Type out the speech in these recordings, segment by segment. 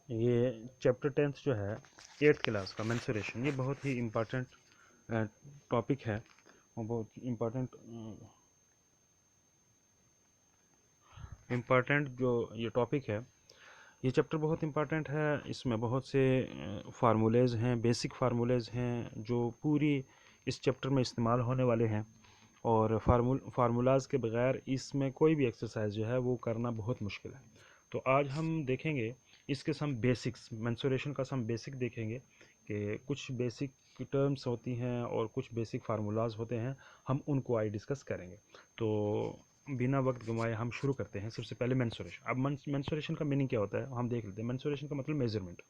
ये chapter 10th जो है 8th क्लास का मेंसुरेशन, ये बहुत ही इम्पोर्टेंट टॉपिक है और बहुत इम्पोर्टेंट जो ये टॉपिक है, ये चैप्टर बहुत इम्पोर्टेंट है। इसमें बहुत से फार्मूलेज़ हैं, बेसिक फार्मूलेज़ हैं जो पूरी इस चैप्टर में इस्तेमाल होने वाले हैं। और फार्मूलाज के बगैर इसमें कोई भी एक्सरसाइज जो है वो करना बहुत मुश्किल है। तो आज हम देखेंगे इसके सम बेसिक्स, मेंसुरेशन का सम बेसिक देखेंगे कि कुछ बेसिक टर्म्स होती हैं और कुछ बेसिक फार्मूलाज होते हैं, हम उनको आज डिस्कस करेंगे। तो बिना वक्त गंवाए हम शुरू करते हैं। सबसे पहले मेंसुरेशन। अब मेंसुरेशन का मीनिंग क्या होता है हम देख लेते हैं। मेंसुरेशन का मतलब मेजरमेंट।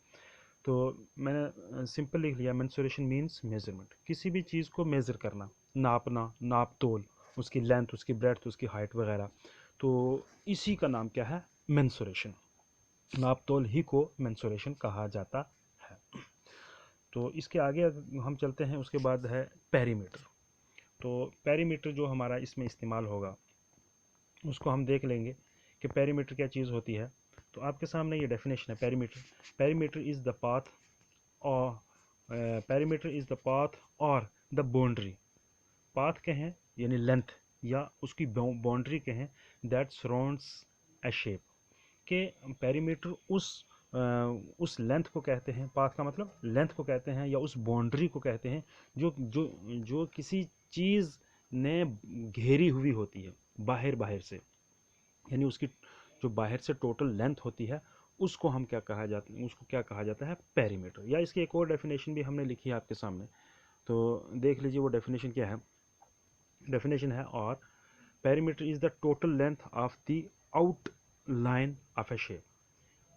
तो मैंने सिंपल लिख लिया, मेंसुरेशन मीन्स मेजरमेंट, किसी भी चीज़ को मेज़र करना, नापना, नाप तोल, उसकी लेंथ, उसकी ब्रेड्थ, उसकी हाइट वगैरह। तो इसी का नाम क्या है? मेंसुरेशन। नाप तोल ही को मेंसुरेशन कहा जाता है। तो इसके आगे अगर हम चलते हैं, उसके बाद है पेरीमीटर। तो पेरीमीटर जो हमारा इसमें इस्तेमाल होगा उसको हम देख लेंगे कि पेरीमीटर क्या चीज़ होती है। तो आपके सामने ये डेफिनेशन है perimeter. Perimeter is the path और पेरीमीटर इज़ द पाथ और द बाउंड्री। पाथ कहें यानी लेंथ, या उसकी बाउंड्री कहें, दैट सराउंड्स ए शेप। के पेरीमीटर उस लेंथ को कहते हैं, पाथ का मतलब लेंथ को कहते हैं, या उस बाउंड्री को कहते हैं जो जो जो किसी चीज़ ने घेरी हुई होती है बाहर बाहर से, यानी उसकी जो बाहर से टोटल लेंथ होती है उसको हम क्या कहा जाता है, उसको क्या कहा जाता है? पेरीमीटर। या इसकी एक और डेफिनेशन भी हमने लिखी है आपके सामने, तो देख लीजिए वो डेफिनेशन क्या है। डेफिनेशन है, और perimeter is the total length of the out line of A shape.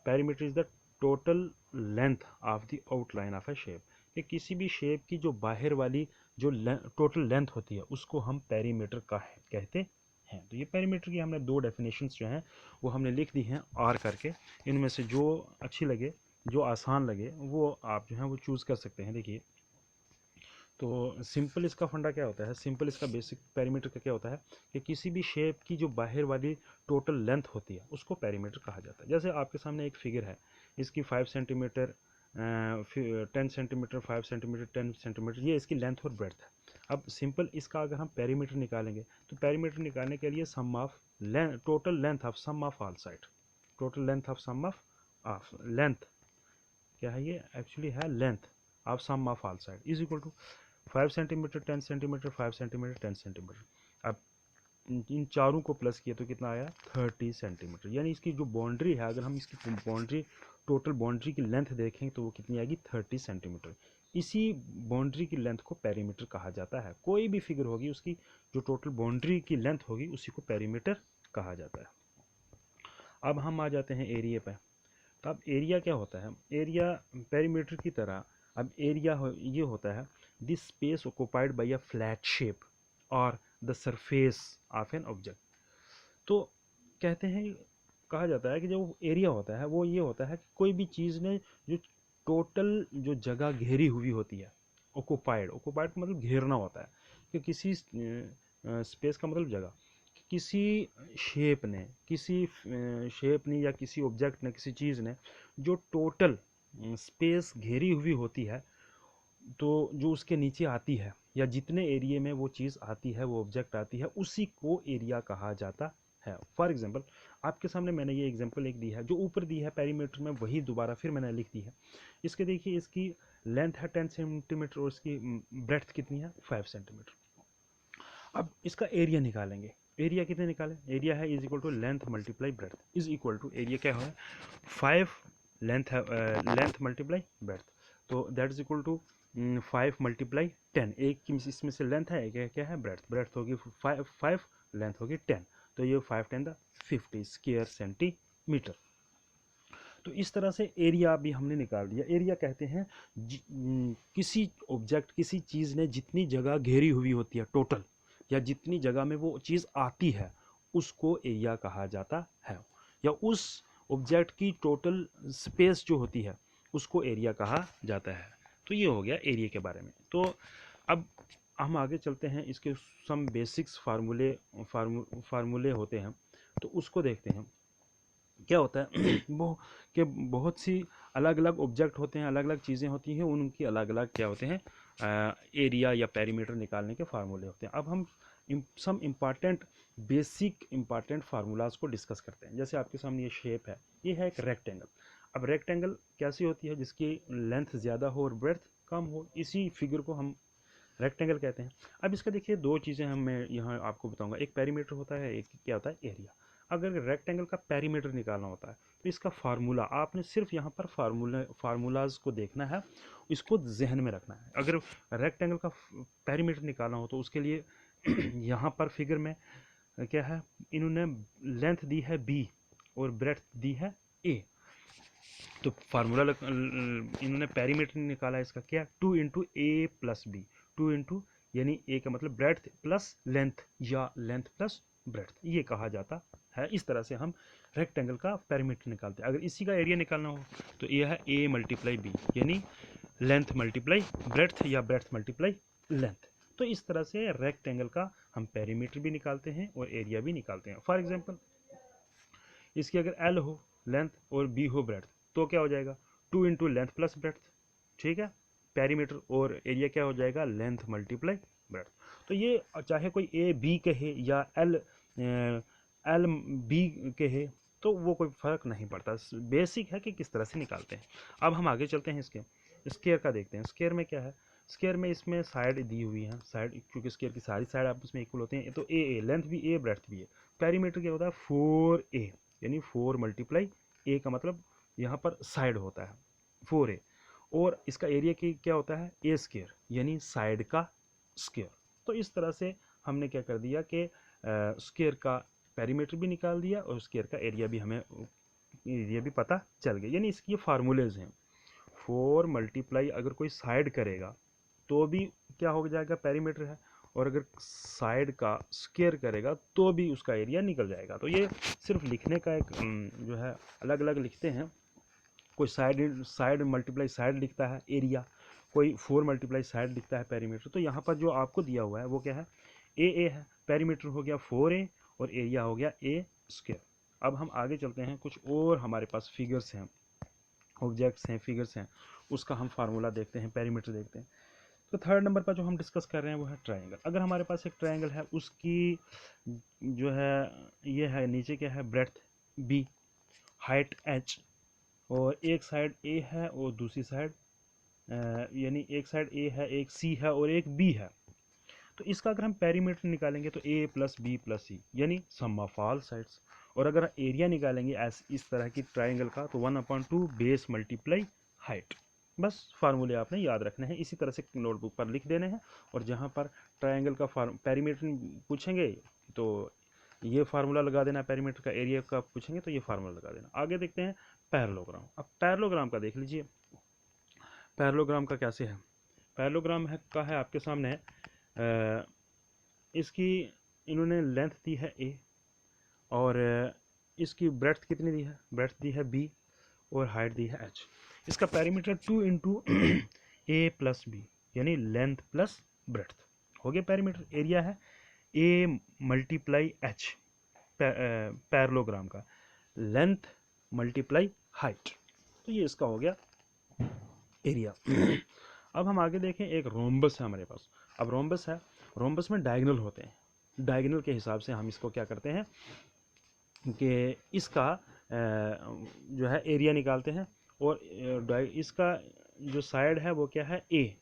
Perimeter is the total length of the outline of A shape, कि किसी भी शेप की जो बाहर वाली जो टोटल लेंथ होती है उसको हम पेरीमीटर का कहते हैं। तो ये पेरीमीटर की हमने दो डेफिनेशंस जो हैं वो हमने लिख दी हैं आर करके। इनमें से जो अच्छी लगे, जो आसान लगे, वो आप जो है वो चूज़ कर सकते हैं। देखिए, तो सिंपल इसका फंडा क्या होता है, सिंपल इसका बेसिक पेरीमीटर का क्या होता है कि किसी भी शेप की जो बाहर वाली टोटल लेंथ होती है उसको पेरीमीटर कहा जाता है। जैसे आपके सामने एक फिगर है, इसकी 5 सेंटीमीटर, 10 सेंटीमीटर, 5 सेंटीमीटर, 10 सेंटीमीटर, ये इसकी लेंथ और ब्रेड्थ है। अब सिंपल इसका अगर हम पेरीमीटर निकालेंगे तो पेरीमीटर निकालने के लिए sum of total length of sum of all side, total length of sum of length, क्या है ये? एक्चुअली है length of sum of all side is equal to 5 centimetre, 10 centimetre, 5 centimetre, 10 centimetre. अब इन चारों को प्लस किए तो कितना आया? 30 सेंटीमीटर। यानी इसकी जो बाउंड्री है, अगर हम इसकी बाउंड्री, टोटल बाउंड्री की लेंथ देखें तो वो कितनी आएगी? 30 सेंटीमीटर। इसी बाउंड्री की लेंथ को पेरीमीटर कहा जाता है। कोई भी फिगर होगी उसकी जो टोटल बाउंड्री की लेंथ होगी उसी को पेरीमीटर कहा जाता है। अब हम आ जाते हैं एरिया पे। तो अब एरिया क्या होता है? एरिया पेरीमीटर की तरह, अब एरिया ये होता है the space occupied by a flat shape और the surface of an object. तो कहते हैं, कहा जाता है कि जो एरिया होता है वो ये होता है कि कोई भी चीज़ ने जो टोटल जो जगह घेरी हुई होती है, ऑक्युपाइड, ऑक्युपाइड का मतलब घेरना होता है, कि किसी स्पेस का मतलब जगह, किसी शेप ने, किसी शेप ने या किसी ऑब्जेक्ट ने, किसी चीज़ ने जो टोटल स्पेस घेरी हुई होती है, तो जो उसके नीचे आती है या जितने एरिया में वो चीज़ आती है, वो ऑब्जेक्ट आती है, उसी को एरिया कहा जाता है। फॉर एग्जांपल, आपके सामने मैंने ये एग्जांपल एक दी है, जो ऊपर दी है पेरीमीटर में वही दोबारा फिर मैंने लिख दी है। इसके देखिए, इसकी लेंथ है 10 सेंटीमीटर और इसकी ब्रेड्थ कितनी है? 5 सेंटीमीटर। अब इसका एरिया निकालेंगे। एरिया कितने निकालें? एरिया है is equal to length multiply breadth is equal to, area क्या है? 5 लेंथ है, लेंथ मल्टीप्लाई ब्रेड्थ, तो that is equal to 5 multiply 10। एक की इसमें से लेंथ है, एक क्या है? ब्रेड्थ। ब्रेड्थ होगी 5, लेंथ होगी 10, तो ये 5 10 द 50 स्क्वायर सेंटीमीटर। तो इस तरह से एरिया भी हमने निकाल दिया। एरिया कहते हैं किसी ऑब्जेक्ट, किसी चीज़ ने जितनी जगह घेरी हुई होती है टोटल, या जितनी जगह में वो चीज़ आती है उसको एरिया कहा जाता है, या उस ऑब्जेक्ट की टोटल स्पेस जो होती है उसको एरिया कहा जाता है। तो ये हो गया एरिया के बारे में। तो अब हम आगे चलते हैं, इसके सम बेसिक्स फार्मूले होते हैं तो उसको देखते हैं। क्या होता है वो कि बहुत सी अलग अलग ऑब्जेक्ट होते हैं, अलग अलग चीज़ें होती हैं, उनकी अलग अलग क्या होते हैं एरिया या पेरीमीटर निकालने के फार्मूले होते हैं। अब हम some important basic important formulas को डिस्कस करते हैं। जैसे आपके सामने ये शेप है, ये है एक रेक्टेंगल। अब रेक्टेंगल कैसी होती है? जिसकी लेंथ ज़्यादा हो और ब्रेड्थ कम हो, इसी फिगर को हम रेक्टेंगल कहते हैं। अब इसका देखिए दो चीज़ें हम मैं यहाँ आपको बताऊंगा, एक पेरीमीटर होता है, एक क्या होता है एरिया। अगर रेक्टेंगल का पेरीमीटर निकालना होता है तो इसका फार्मूला आपने सिर्फ यहाँ पर फार्मूलाज को देखना है, इसको जहन में रखना है। अगर रेक्टेंगल का पेरीमीटर निकालना हो तो उसके लिए यहाँ पर फिगर में क्या है, इन्होंने लेंथ दी है बी और ब्रेड्थ दी है ए। तो फार्मूला इन्होंने पेरीमीटर निकाला है इसका क्या, 2 × A + B। 2 यानी ए का मतलब ब्रेड्थ प्लस लेंथ या लेंथ प्लस ब्रेड्थ, ये कहा जाता है। इस तरह से हम रेक्टेंगल का पेरीमीटर निकालते हैं। अगर इसी का एरिया निकालना हो तो ये है A × B, यानी लेंथ मल्टीप्लाई ब्रेड्थ या ब्रेड्थ मल्टीप्लाई लेंथ। तो इस तरह से रेक्टेंगल का हम पेरीमीटर भी निकालते हैं और एरिया भी निकालते हैं। फॉर एग्जांपल इसकी अगर एल हो लेंथ और बी हो ब्रेड्थ तो क्या हो जाएगा, 2 × लेंथ प्लस ब्रेड्थ। ठीक है, पेरीमीटर और एरिया क्या हो जाएगा, लेंथ मल्टीप्लाई ब्रेड्थ। तो ये चाहे कोई ए बी कहे या एल एल बी कहे तो वो कोई फर्क नहीं पड़ता, बेसिक है कि किस तरह से निकालते हैं। अब हम आगे चलते हैं, इसके स्केयर का देखते हैं। स्केयर में क्या है, स्केयर में इसमें साइड दी हुई है, साइड क्योंकि स्केयर की सारी साइड आपस में इक्वल होते हैं, तो ए लेंथ भी ए ब्रेड्थ भी है। पेरीमीटर क्या होता है 4A, यानी 4 × ए का मतलब यहाँ पर साइड होता है 4A, और इसका एरिया की क्या होता है ए स्केयर, यानी साइड का स्केयर। तो इस तरह से हमने क्या कर दिया कि स्केयर का पेरीमीटर भी निकाल दिया और स्केयर का एरिया भी हमें एरिया भी पता चल गया। यानी इसकी फार्मूलेज हैं। 4 अगर कोई साइड करेगा तो भी क्या हो जाएगा, पेरीमीटर है, और अगर साइड का स्केयर करेगा तो भी उसका एरिया निकल जाएगा। तो ये सिर्फ लिखने का एक जो है अलग अलग लिखते हैं। कोई साइड साइड मल्टीप्लाई साइड लिखता है एरिया, कोई 4 × साइड लिखता है पेरीमीटर। तो यहाँ पर जो आपको दिया हुआ है वो क्या है, ए है, पेरीमीटर हो गया 4A और एरिया हो गया ए स्केयर। अब हम आगे चलते हैं, कुछ और हमारे पास फिगर्स हैं, ऑब्जेक्ट्स हैं, फिगर्स हैं, उसका हम फार्मूला देखते हैं, पेरीमीटर देखते हैं। तो थर्ड नंबर पर जो हम डिस्कस कर रहे हैं वो है ट्रायंगल। अगर हमारे पास एक ट्रायंगल है, उसकी जो है ये है, नीचे क्या है ब्रेड्थ बी, हाइट h, और एक साइड ए है और दूसरी साइड यानी एक साइड ए है, एक सी है और एक बी है। तो इसका अगर हम पेरीमीटर निकालेंगे तो a + b + c, यानी सम ऑफ ऑल साइड्स। और अगर एरिया निकालेंगे इस तरह की ट्राइंगल का तो 1/2 बेस मल्टीप्लाई हाइट। बस फार्मूले आपने याद रखने हैं, इसी तरह से नोटबुक पर लिख देने हैं। और जहाँ पर ट्राइंगल का पेरीमीटर पूछेंगे तो ये फार्मूला लगा देना, पेरीमीटर का एरिया का पूछेंगे तो ये फार्मूला लगा देना। आगे देखते हैं पैरेललोग्राम। अब पैरेललोग्राम का देख लीजिए, पैरेललोग्राम का कैसे है। पैरेललोग्राम है का है आपके सामने इसकी इन्होंने लेंथ दी है ए और इसकी ब्रेड्थ कितनी दी है, ब्रेड्थ दी है बी और हाइट दी है एच। इसका पेरीमीटर 2 × A + B, यानी लेंथ प्लस ब्रेड्थ हो गया पेरीमीटर। एरिया है A × H, पैरेललोग्राम का लेंथ मल्टीप्लाई हाइट। तो ये इसका हो गया एरिया। अब हम आगे देखें, एक रोम्बस है हमारे पास। अब रोम्बस है, रोम्बस में डायगोनल होते हैं, डायगोनल के हिसाब से हम इसको क्या करते हैं कि इसका जो है एरिया निकालते हैं। और इसका जो साइड है वो क्या है ए,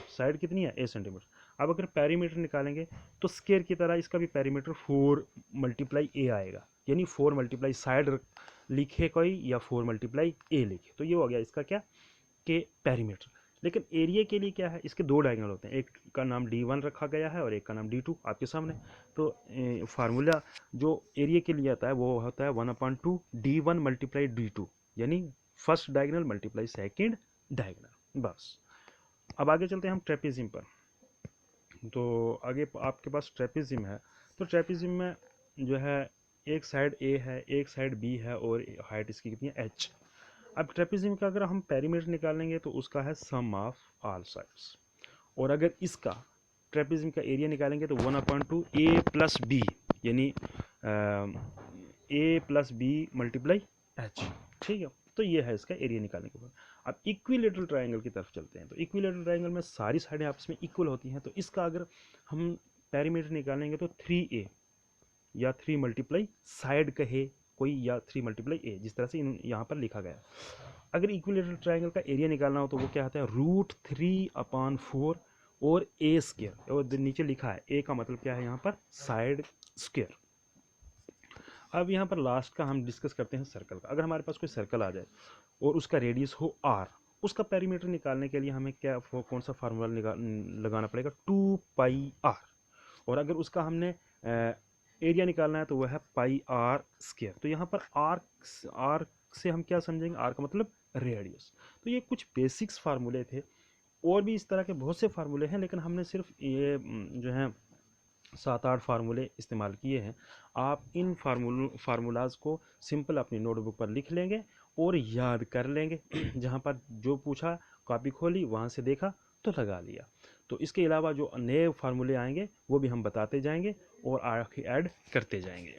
साइड कितनी है ए सेंटीमीटर। अब अगर पेरीमीटर निकालेंगे तो स्केयर की तरह इसका भी पेरीमीटर 4 × A आएगा, यानी 4 × साइड लिखे कोई या 4 × A लिखे, तो ये हो गया इसका क्या के पेरीमीटर। लेकिन एरिया के लिए क्या है, इसके दो डायगोनल होते हैं, एक का नाम D1 रखा गया है और एक का नाम D2 आपके सामने। तो फार्मूला जो एरिया के लिए आता है वो होता है 1/2 D1 × D2, यानी first diagonal multiply second diagonal. बस अब आगे चलते हैं हम ट्रेपेजियम पर। तो आगे आपके पास ट्रेपेजियम है, तो ट्रेपेजियम में जो है एक साइड ए है, एक साइड बी है और हाइट इसकी कितनी है h। अब ट्रेपेजियम का अगर हम पेरीमीटर निकालेंगे तो उसका है सम ऑफ ऑल साइड्स। और अगर इसका ट्रेपेजियम का एरिया निकालेंगे तो 1/2 A + B, यानी A + B × एच। ठीक है, तो ये है इसका एरिया निकालने के बाद। अब इक्विलेटरल ट्रायंगल की तरफ चलते हैं। तो इक्विलेटरल ट्रायंगल में सारी साइडें आपस में इक्वल होती हैं, तो इसका अगर हम पेरीमीटर निकालेंगे तो 3a या 3 मल्टीप्लाई साइड कहे कोई, या 3 मल्टीप्लाई ए, जिस तरह से यहाँ पर लिखा गया। अगर इक्विलेटरल ट्रायंगल का एरिया निकालना हो तो वो क्या होता है, √3/4 और ए स्क्वायर, और नीचे लिखा है ए का मतलब क्या है यहाँ पर, साइड स्क्वायर। अब यहाँ पर लास्ट का हम डिस्कस करते हैं सर्कल का। अगर हमारे पास कोई सर्कल आ जाए और उसका रेडियस हो r, उसका पेरीमीटर निकालने के लिए हमें क्या कौन सा फार्मूला लगाना पड़ेगा, 2πr। और अगर उसका हमने एरिया निकालना है तो वह है πr²। तो यहाँ पर r से हम क्या समझेंगे, r का मतलब रेडियस। तो ये कुछ बेसिक्स फार्मूले थे, और भी इस तरह के बहुत से फार्मूले हैं, लेकिन हमने सिर्फ ये जो है 7-8 फार्मूले इस्तेमाल किए हैं। आप इन फार्मूलाज को सिंपल अपनी नोटबुक पर लिख लेंगे और याद कर लेंगे। जहाँ पर जो पूछा कॉपी खोली, वहाँ से देखा तो लगा लिया। तो इसके अलावा जो नए फार्मूले आएंगे वो भी हम बताते जाएंगे और आगे ऐड करते जाएंगे।